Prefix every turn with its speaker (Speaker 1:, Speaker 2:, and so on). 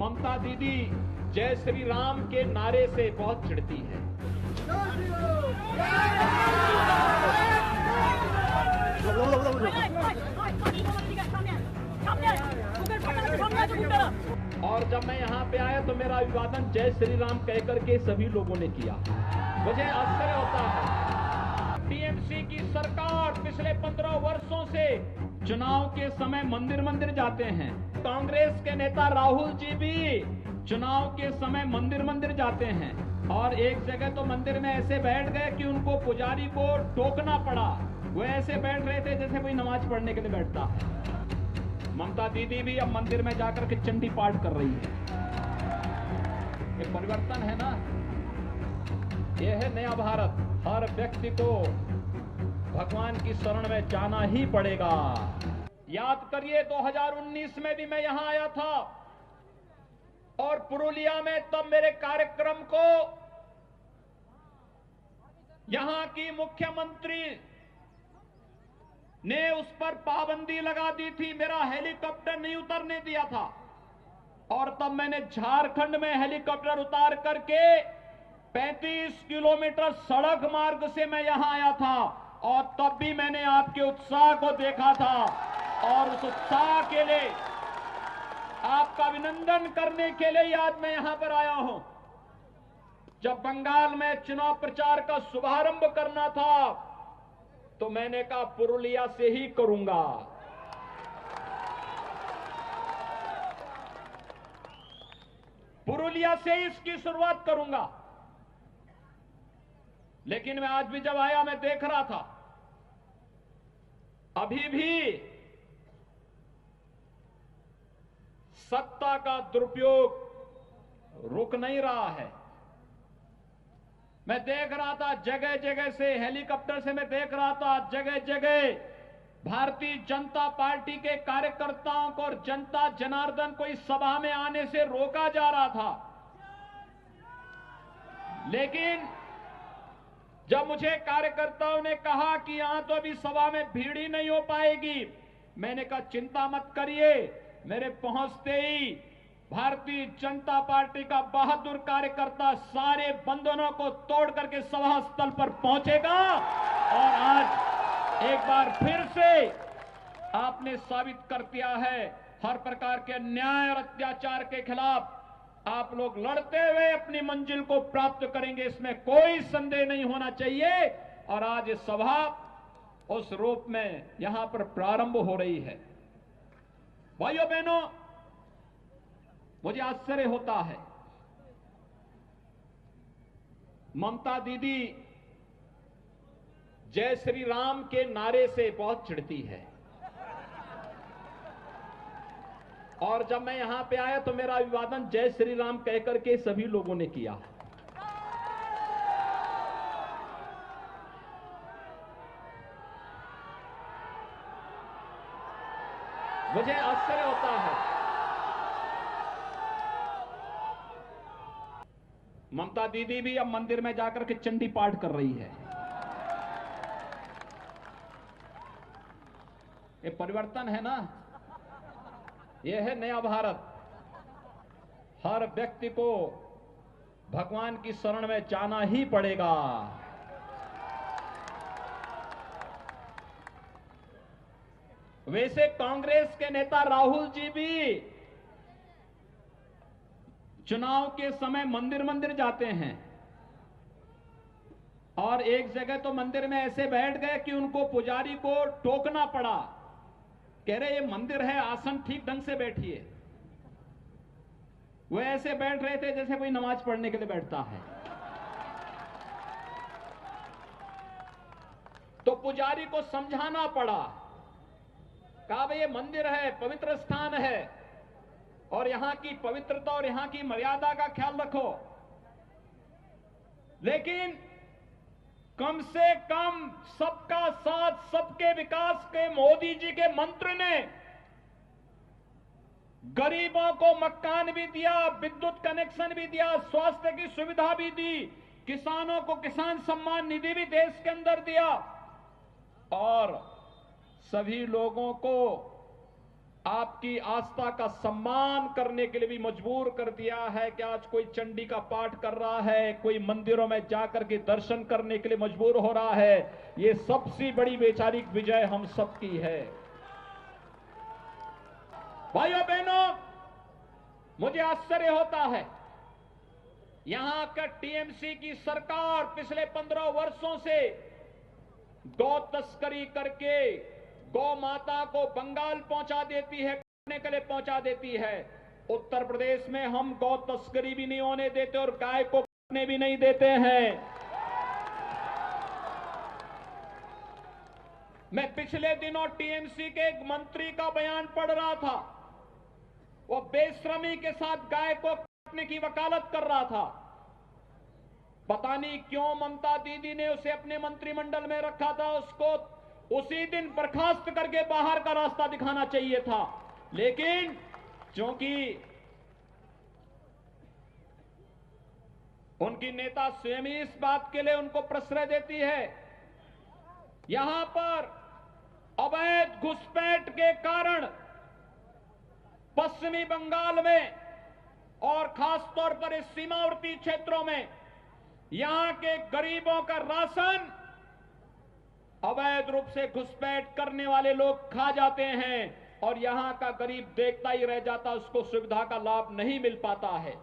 Speaker 1: ममता दीदी जय श्री राम के नारे से बहुत चिढ़ती है। और जब मैं यहाँ पे आया तो मेरा अभिवादन जय श्री राम कहकर के सभी लोगों ने किया। मुझे आश्चर्य होता है, टीएमसी की सरकार पिछले 15 वर्षों से चुनाव के समय मंदिर मंदिर जाते हैं। कांग्रेस के नेता राहुल जी भी चुनाव के समय मंदिर मंदिर जाते हैं और एक जगह तो मंदिर में ऐसे बैठ गए कि उनको पुजारी को टोकना पड़ा। वो ऐसे बैठ रहे थे जैसे कोई नमाज पढ़ने के लिए बैठता है। ममता दीदी भी अब मंदिर में जाकर के चंडी पाठ कर रही है। ये परिवर्तन है ना, ये है नया भारत। हर व्यक्ति को भगवान की शरण में जाना ही पड़ेगा। याद करिए 2019 में भी मैं यहां आया था और पुरुलिया में तब मेरे कार्यक्रम को यहां की मुख्यमंत्री ने उस पर पाबंदी लगा दी थी, मेरा हेलीकॉप्टर नहीं उतरने दिया था। और तब मैंने झारखंड में हेलीकॉप्टर उतार करके 35 किलोमीटर सड़क मार्ग से मैं यहां आया था और तब भी मैंने आपके उत्साह को देखा था और उस उत्साह के लिए आपका अभिनंदन करने के लिए आज मैं यहां पर आया हूं। जब बंगाल में चुनाव प्रचार का शुभारंभ करना था तो मैंने कहा पुरुलिया से ही करूंगा। पुरुलिया से ही इसकी शुरुआत करूंगा। लेकिन मैं आज भी जब आया मैं देख रहा था अभी भी सत्ता का दुरुपयोग रुक नहीं रहा है। मैं देख रहा था जगह जगह से हेलीकॉप्टर से मैं देख रहा था जगह जगह भारतीय जनता पार्टी के कार्यकर्ताओं को और जनता जनार्दन को इस सभा में आने से रोका जा रहा था। लेकिन जब मुझे कार्यकर्ताओं ने कहा कि यहां तो अभी सभा में भीड़ ही नहीं हो पाएगी, मैंने कहा चिंता मत करिए, मेरे पहुंचते ही भारतीय जनता पार्टी का बहादुर कार्यकर्ता सारे बंधनों को तोड़ करके सभा स्थल पर पहुंचेगा और आज एक बार फिर से आपने साबित कर दिया है हर प्रकार के अन्याय और अत्याचार के खिलाफ आप लोग लड़ते हुए अपनी मंजिल को प्राप्त करेंगे, इसमें कोई संदेह नहीं होना चाहिए। और आज ये सभा उस रूप में यहां पर प्रारंभ हो रही है। भाइयों बहनों, मुझे आश्चर्य होता है, ममता दीदी जय श्री राम के नारे से बहुत चिढ़ती है। और जब मैं यहां पे आया तो मेरा अभिवादन जय श्री राम कहकर के सभी लोगों ने किया। मुझे आश्चर्य होता है, ममता दीदी भी अब मंदिर में जाकर के चंडी पाठ कर रही है। ये परिवर्तन है ना, ये है नया भारत। हर व्यक्ति को भगवान की शरण में जाना ही पड़ेगा। वैसे कांग्रेस के नेता राहुल जी भी चुनाव के समय मंदिर मंदिर जाते हैं और एक जगह तो मंदिर में ऐसे बैठ गए कि उनको पुजारी को टोकना पड़ा। कह रहे ये मंदिर है, आसन ठीक ढंग से बैठिए। वो ऐसे बैठ रहे थे जैसे कोई नमाज पढ़ने के लिए बैठता है। तो पुजारी को समझाना पड़ा, कहा भाई ये मंदिर है, पवित्र स्थान है और यहां की पवित्रता और यहां की मर्यादा का ख्याल रखो। लेकिन कम से कम सबका साथ सबके विकास के मोदी जी के मंत्र ने गरीबों को मकान भी दिया, विद्युत कनेक्शन भी दिया, स्वास्थ्य की सुविधा भी दी, किसानों को किसान सम्मान निधि भी देश के अंदर दिया और सभी लोगों को आपकी आस्था का सम्मान करने के लिए भी मजबूर कर दिया है कि आज कोई चंडी का पाठ कर रहा है, कोई मंदिरों में जाकर के दर्शन करने के लिए मजबूर हो रहा है। ये सबसे बड़ी वैचारिक विजय हम सबकी है। भाइयों बहनों, मुझे आश्चर्य होता है, यहां का टीएमसी की सरकार पिछले 15 वर्षों से गौ तस्करी करके गौ माता को बंगाल पहुंचा देती है, खाने के लिए पहुंचा देती है। उत्तर प्रदेश में हम गौ तस्करी भी नहीं होने देते और गाय को खाने भी नहीं देते हैं। मैं पिछले दिनों टीएमसी के एक मंत्री का बयान पढ़ रहा था। वो बेशर्मी के साथ गाय को काटने की वकालत कर रहा था। पता नहीं क्यों ममता दीदी ने उसे अपने मंत्रिमंडल में रखा था। उसको उसी दिन बर्खास्त करके बाहर का रास्ता दिखाना चाहिए था, लेकिन क्योंकि उनकी नेता स्वयं ही इस बात के लिए उनको प्रश्रय देती है। यहां पर अवैध घुसपैठ के कारण पश्चिमी बंगाल में और खासतौर पर इस सीमावर्ती क्षेत्रों में यहां के गरीबों का राशन अवैध रूप से घुसपैठ करने वाले लोग खा जाते हैं और यहां का गरीब देखता ही रह जाता, उसको सुविधा का लाभ नहीं मिल पाता है।